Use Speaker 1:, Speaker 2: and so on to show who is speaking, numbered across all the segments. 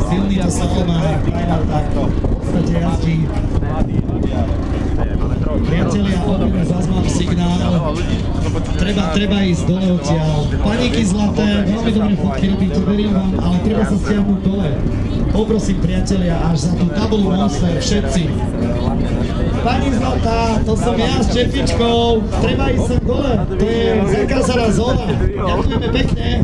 Speaker 1: silný a Salomák, Final takto v podstate jazdí. Priatelia, opäť zás mám signál. Treba ísť dole odtiaľ. Paníky zlaté, veľmi dobré fotky robíte, verím vám, ale treba sa stiahnuť dole. Poprosím priatelia, až za tú tabulu Monster, všetci. Pani zlatá, to som ja s čepičkou, treba ísť sem dole, to je zakázaná zóna. Ďakujeme pekne.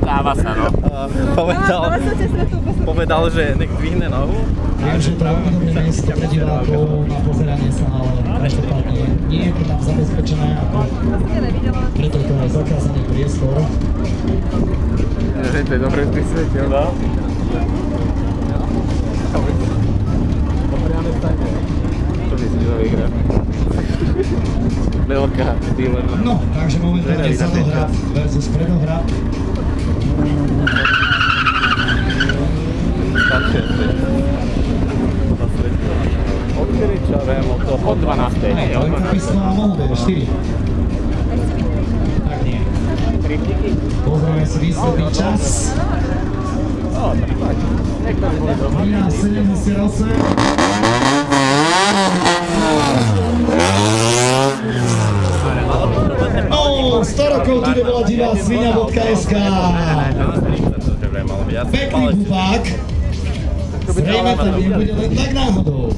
Speaker 2: Stáva sa, no. Povedal, že nech dvihne nohu.
Speaker 1: Viem, že to je veľmi dobré miesto pre divákov na pozeranie sa, ale každopádne nie je to tam zabezpečené, ako preto to je zakázaný priestor.
Speaker 2: Že to je dobré vysvetil, no? Popriame stane. To by si to vyhrať. Veľká, dealer.
Speaker 1: No, takže momentálne zadohrad versus predohrad.
Speaker 2: Odkedy čo viem, od 12.
Speaker 1: Písmo a mohol byť 4. Tak nie. Pozrieme si výsledný čas. 13:78. No, 100 rokov tu nebola divá svinia.sk. Pekný bubák. Zrejme to nebude len tak náhodou.